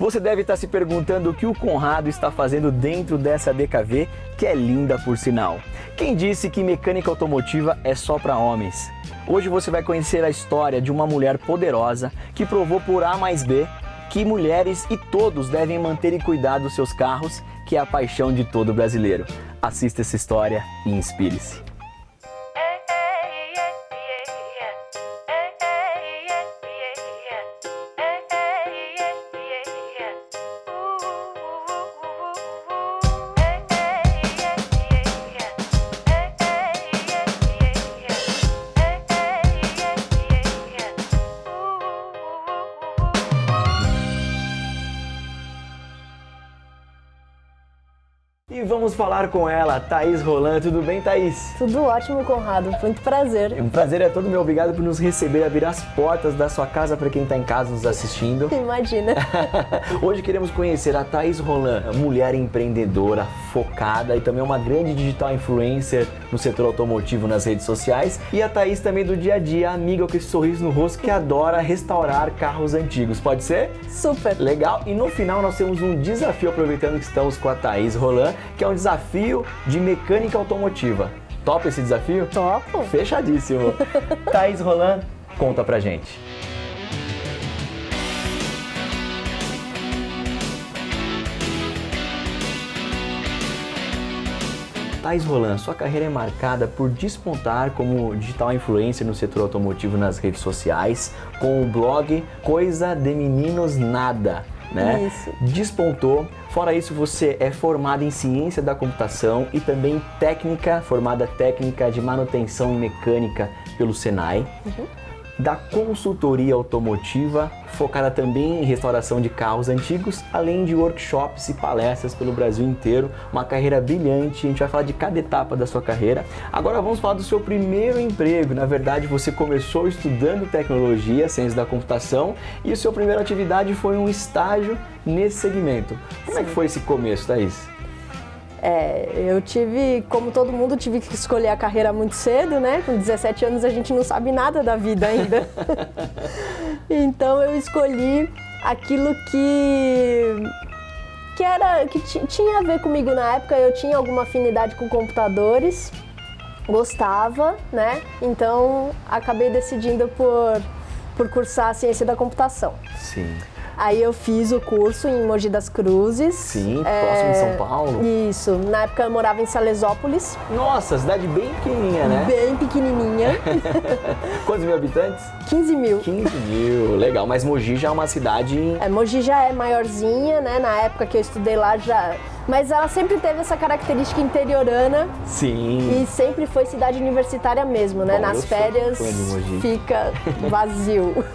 Você deve estar se perguntando o que o Conrado está fazendo dentro dessa DKV, que é linda por sinal. Quem disse que mecânica automotiva é só para homens? Hoje você vai conhecer a história de uma mulher poderosa que provou por A mais B que mulheres e todos devem manter e cuidar dos seus carros, que é a paixão de todo brasileiro. Assista essa história e inspire-se. E vamos falar com ela, Thaís Roland. Tudo bem, Thaís? Tudo ótimo, Conrado. Muito prazer. Um prazer é todo meu. Obrigado por nos receber, abrir as portas da sua casa para quem está em casa nos assistindo. Imagina. Hoje queremos conhecer a Thaís Roland, mulher empreendedora, focada e também uma grande digital influencer no setor automotivo nas redes sociais. E a Thaís também do dia a dia, amiga com esse sorriso no rosto que adora restaurar carros antigos. Pode ser? Super. Legal. E no final nós temos um desafio, aproveitando que estamos com a Thaís Roland, que é um desafio de mecânica automotiva. Topa esse desafio? Topo. Fechadíssimo. Thaís Roland, conta pra gente. Thaís Roland, sua carreira é marcada por despontar como digital influencer no setor automotivo nas redes sociais, com o blog Coisa de Meninos Nada, né? Isso. Despontou. Fora isso, você é formada em ciência da computação e também formada técnica de manutenção e mecânica pelo Senai. Da consultoria automotiva, focada também em restauração de carros antigos, além de workshops e palestras pelo Brasil inteiro. Uma carreira brilhante, a gente vai falar de cada etapa da sua carreira. Agora vamos falar do seu primeiro emprego. Na verdade, você começou estudando tecnologia, ciência da computação, e a sua primeira atividade foi um estágio nesse segmento. Como é que foi esse começo, Thaís? Eu tive, como todo mundo, tive que escolher a carreira muito cedo, né? Com 17 anos a gente não sabe nada da vida ainda. Então eu escolhi aquilo que tinha a ver comigo na época. Eu tinha alguma afinidade com computadores, gostava, né? Então acabei decidindo por cursar a ciência da computação. Sim. Aí eu fiz o curso em Mogi das Cruzes. Sim, próximo de São Paulo. Isso, na época eu morava em Salesópolis. Nossa, cidade bem pequenininha, né? Bem pequenininha. Quantos mil habitantes? 15 mil. 15 mil, legal. Mas Mogi já é uma cidade... Mogi já é maiorzinha, né? Na época que eu estudei lá já... Mas ela sempre teve essa característica interiorana. Sim. E sempre foi cidade universitária mesmo, né? Bom, nas férias fica vazio.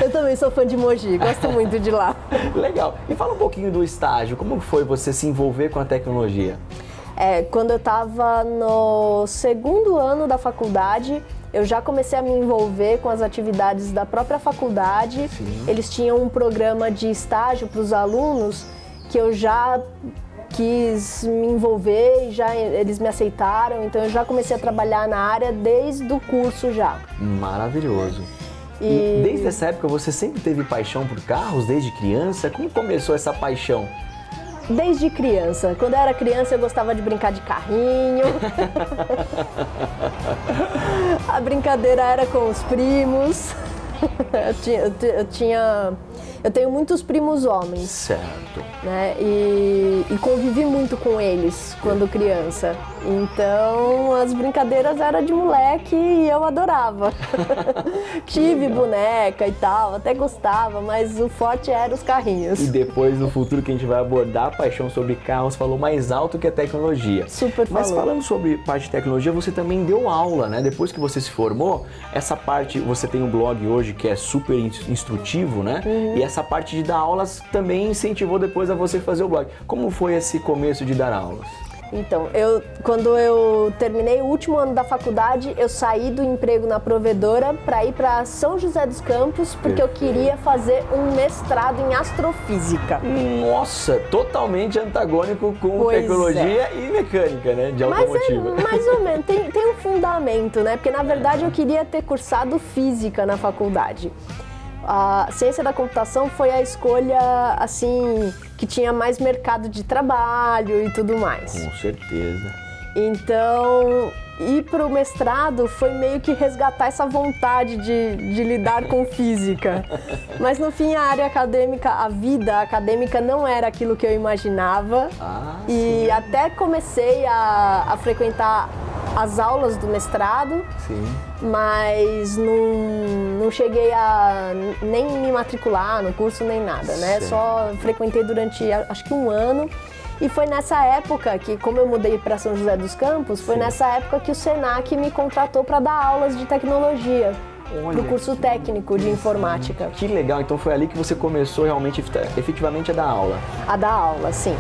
Eu também sou fã de Mogi, gosto muito de lá. Legal. E fala um pouquinho do estágio. Como foi você se envolver com a tecnologia? Quando eu estava no segundo ano da faculdade, eu já comecei a me envolver com as atividades da própria faculdade. Sim. Eles tinham um programa de estágio para os alunos que eu já quis me envolver e eles me aceitaram. Então eu já comecei a trabalhar na área desde o curso já. Maravilhoso. E desde essa época você sempre teve paixão por carros, desde criança? Como começou essa paixão? Desde criança. Quando eu era criança eu gostava de brincar de carrinho. A brincadeira era com os primos. Eu tenho muitos primos homens. Certo. Né? E convivi muito com eles quando criança. Então as brincadeiras eram de moleque e eu adorava. Tive boneca e tal, até gostava, mas o forte era os carrinhos. E depois, no futuro que a gente vai abordar, a paixão sobre carros falou mais alto que a tecnologia. Super Mas falou. falando sobre parte de tecnologia, você também deu aula, né? Depois que você se formou, essa parte, você tem um blog hoje que é super instrutivo, né? E essa parte de dar aulas também incentivou depois a você fazer o blog. Como foi esse começo de dar aulas? Então, quando eu terminei o último ano da faculdade, eu saí do emprego na provedora para ir para São José dos Campos, porque eu queria fazer um mestrado em astrofísica. Nossa, totalmente antagônico com tecnologia e mecânica, né, de automotiva. Mas mais ou menos, tem um fundamento, né? Porque na verdade eu queria ter cursado física na faculdade. A ciência da computação foi a escolha, assim, que tinha mais mercado de trabalho e tudo mais. Com certeza. Então, ir para o mestrado foi meio que resgatar essa vontade de lidar com física. Mas no fim, a área acadêmica, a vida acadêmica não era aquilo que eu imaginava. E até comecei a frequentar as aulas do mestrado, mas não cheguei a nem me matricular no curso nem nada, né? Só frequentei durante acho que um ano. E foi nessa época que, como eu mudei para São José dos Campos, foi nessa época que o Senac me contratou para dar aulas de tecnologia. Do curso técnico de informática. Que legal, então foi ali que você começou realmente, efetivamente a dar aula. A dar aula, sim.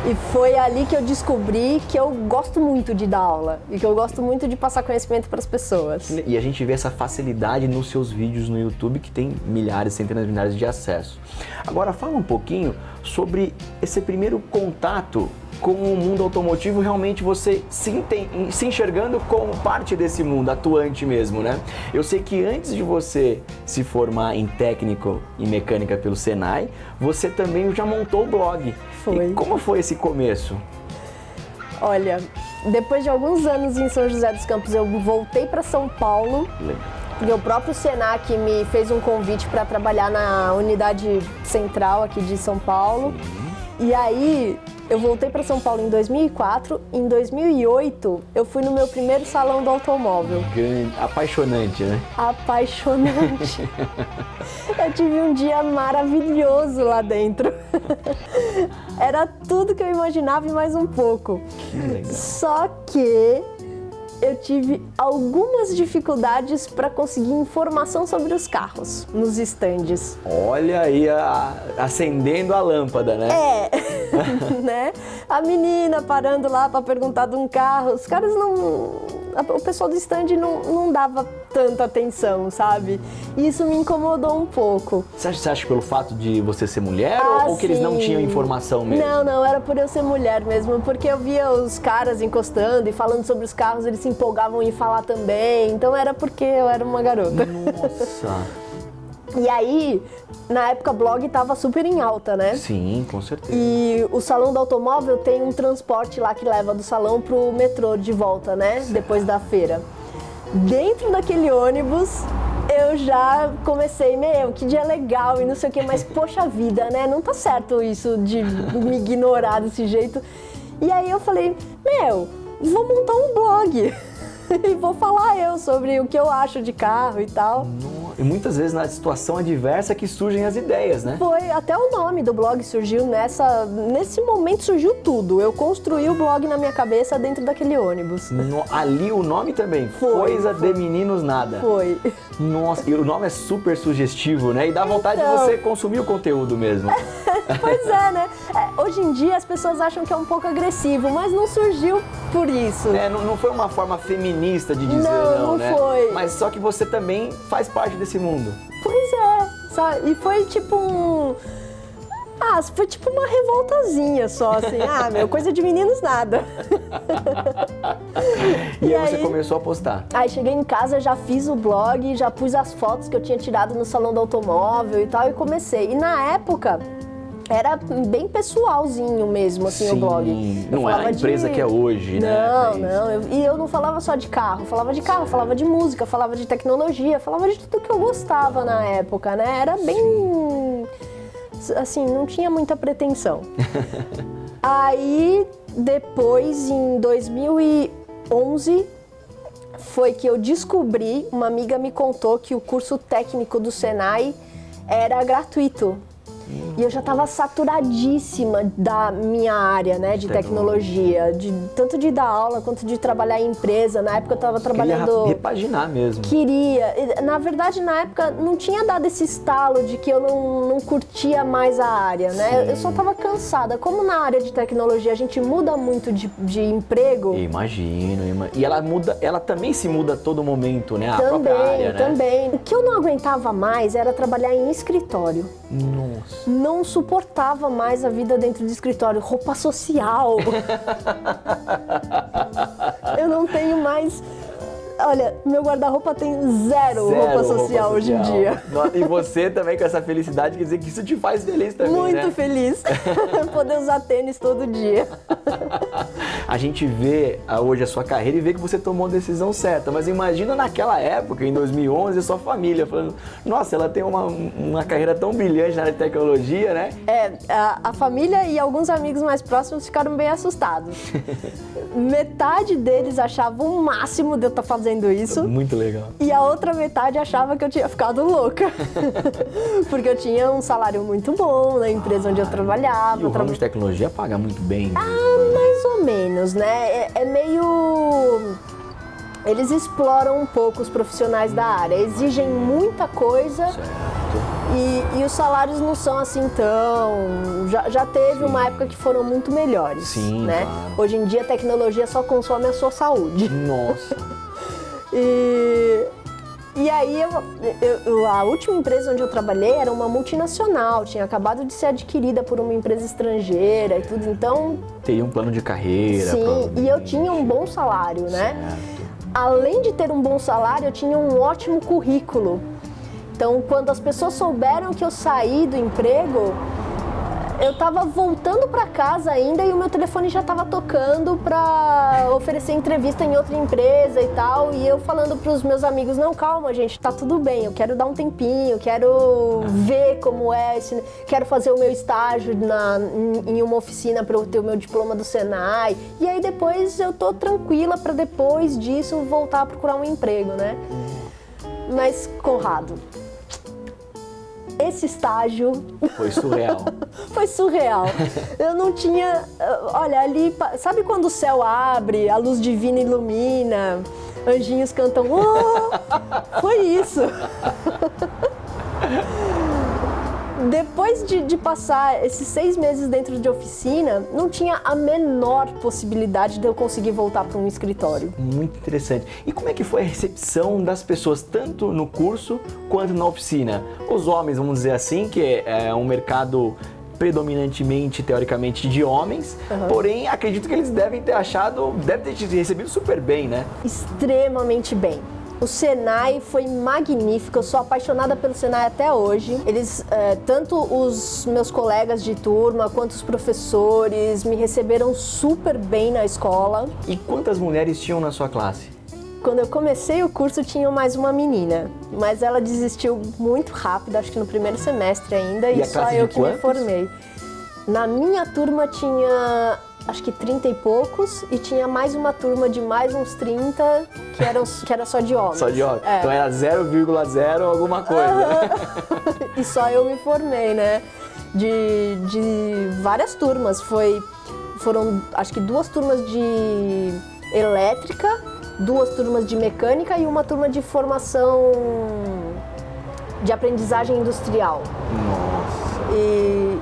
E foi ali que eu descobri que eu gosto muito de dar aula e que eu gosto muito de passar conhecimento para as pessoas. E a gente vê essa facilidade nos seus vídeos no YouTube, que tem milhares, centenas de milhares de acessos. Agora fala um pouquinho sobre esse primeiro contato com o mundo automotivo, realmente você se enxergando como parte desse mundo, atuante mesmo, né? Eu sei que antes de você se formar em técnico em mecânica pelo Senai, você também já montou o blog. Foi. E como foi esse começo? Olha, depois de alguns anos em São José dos Campos, eu voltei para São Paulo. Legal. E o próprio Senac me fez um convite para trabalhar na unidade central aqui de São Paulo. E aí eu voltei para São Paulo em 2004. Em 2008 eu fui no meu primeiro salão do automóvel. Apaixonante, né? Apaixonante. Eu tive um dia maravilhoso lá dentro. Era tudo que eu imaginava e mais um pouco. Que legal. Só que eu tive algumas dificuldades para conseguir informação sobre os carros nos estandes. Olha aí, acendendo a lâmpada, né? Né? A menina parando lá para perguntar de um carro, os caras o pessoal do stand não dava tanta atenção, sabe? E isso me incomodou um pouco. Você acha que pelo fato de você ser mulher ou que eles não tinham informação mesmo? Não, era por eu ser mulher mesmo, porque eu via os caras encostando e falando sobre os carros, eles se empolgavam em falar também, então era porque eu era uma garota. Nossa! E aí, na época, blog tava super em alta, né? Sim, com certeza. E o salão do automóvel tem um transporte lá que leva do salão pro metrô de volta, né? Depois da feira. Dentro daquele ônibus, eu já comecei, que dia legal e não sei o que, mas poxa vida, né? Não tá certo isso de me ignorar desse jeito. E aí eu falei, vou montar um blog e vou falar eu sobre o que eu acho de carro e tal. E muitas vezes na situação adversa que surgem as ideias, né? Foi, até o nome do blog surgiu nesse momento surgiu tudo. Eu construí o blog na minha cabeça dentro daquele ônibus. Ali o nome também, Coisa de Meninos Nada. Foi. Nossa, e o nome é super sugestivo, né? E dá vontade de você consumir o conteúdo mesmo. Pois é, né? Hoje em dia as pessoas acham que é um pouco agressivo, mas não surgiu por isso. Não foi uma forma feminista de dizer não, né? Foi. Mas só que você também faz parte desse mundo. Pois é, sabe? E foi tipo foi tipo uma revoltazinha só, assim. Coisa de meninos nada. E aí você começou a postar? Aí cheguei em casa, já fiz o blog, já pus as fotos que eu tinha tirado no salão do automóvel e tal, e comecei. E na época era bem pessoalzinho mesmo, assim, o blog. Não era a empresa que é hoje, né? Não. E eu não falava só de carro. Falava de carro, falava de música, falava de tecnologia, falava de tudo que eu gostava na época, né? Era bem... Assim, não tinha muita pretensão. Aí, depois, em 2011, foi que eu descobri, uma amiga me contou que o curso técnico do Senai era gratuito. E eu já estava saturadíssima da minha área, né, de tecnologia, tanto de dar aula quanto de trabalhar em empresa. Na época eu estava trabalhando... Queria repaginar mesmo. Queria. Na verdade, na época não tinha dado esse estalo de que eu não curtia mais a área, né? Eu só estava cansada. Como na área de tecnologia a gente muda muito de emprego... Imagino. E ela também se muda a todo momento, né? A própria área, né? Também. O que eu não aguentava mais era trabalhar em escritório. Nossa. Não suportava mais a vida dentro do escritório, roupa social. Eu não tenho mais Olha, meu guarda-roupa tem zero roupa social hoje em dia. E você também com essa felicidade, quer dizer que isso te faz feliz também, Muito né? feliz. Poder usar tênis todo dia. A gente vê hoje a sua carreira e vê que você tomou a decisão certa, mas imagina naquela época, em 2011, a sua família falando, nossa, ela tem uma carreira tão brilhante na área de tecnologia, né? A família e alguns amigos mais próximos ficaram bem assustados. Metade deles achava o máximo de eu estar fazendo isso. Muito legal. E a outra metade achava que eu tinha ficado louca. Porque eu tinha um salário muito bom na empresa onde eu trabalhava. E o ramo de tecnologia paga muito bem. Mais ou menos, né? É meio... Eles exploram um pouco os profissionais da área, exigem muita coisa. Certo. E os salários não são assim tão... Já teve uma época que foram muito melhores, Sim, né? claro. Hoje em dia a tecnologia só consome a sua saúde. Nossa. E aí, a última empresa onde eu trabalhei era uma multinacional, tinha acabado de ser adquirida por uma empresa estrangeira e tudo, então... Teria um plano de carreira. Sim, e eu tinha um bom salário, né? Certo. Além de ter um bom salário, eu tinha um ótimo currículo. Então, quando as pessoas souberam que eu saí do emprego, eu estava voltando para casa ainda e o meu telefone já estava tocando para oferecer entrevista em outra empresa e tal. E eu falando para os meus amigos, não, calma gente, tá tudo bem, eu quero dar um tempinho, quero ver como é, quero fazer o meu estágio em uma oficina para eu ter o meu diploma do Senai. E aí depois eu tô tranquila para depois disso voltar a procurar um emprego, né? Mas, Conrado, esse estágio... Foi surreal. Foi surreal. Eu não tinha... Olha, ali... Sabe quando o céu abre, a luz divina ilumina, anjinhos cantam... Oh! Foi isso. Depois de passar esses 6 meses dentro de oficina, não tinha a menor possibilidade de eu conseguir voltar para um escritório. Muito interessante. E como é que foi a recepção das pessoas, tanto no curso quanto na oficina? Os homens, vamos dizer assim, que é um mercado predominantemente, teoricamente, de homens, porém, acredito que eles devem ter te recebido super bem, né? Extremamente bem. O Senai foi magnífico, eu sou apaixonada pelo Senai até hoje. Eles, tanto os meus colegas de turma quanto os professores me receberam super bem na escola. E quantas mulheres tinham na sua classe? Quando eu comecei o curso tinha mais uma menina, mas ela desistiu muito rápido, acho que no primeiro semestre ainda, e só eu que me formei. Na minha turma tinha... acho que 30 e poucos, e tinha mais uma turma de mais uns 30 que era só de homens. Só de homens? É. Então era 0,0 alguma coisa. E só eu me formei, né? De várias turmas. Foram, acho que 2 turmas de elétrica, 2 turmas de mecânica e uma turma de formação de aprendizagem industrial. Nossa!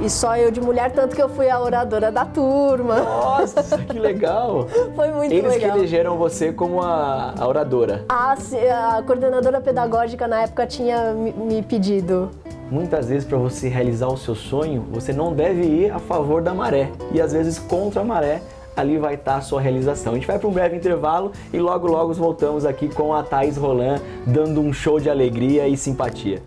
E só eu de mulher, tanto que eu fui a oradora da turma. Nossa, que legal! Foi muito legal. Eles que elegeram você como a oradora. A coordenadora pedagógica na época tinha me pedido. Muitas vezes, para você realizar o seu sonho, você não deve ir a favor da maré. E às vezes contra a maré, ali vai estar a sua realização. A gente vai para um breve intervalo e logo voltamos aqui com a Thaís Roland, dando um show de alegria e simpatia.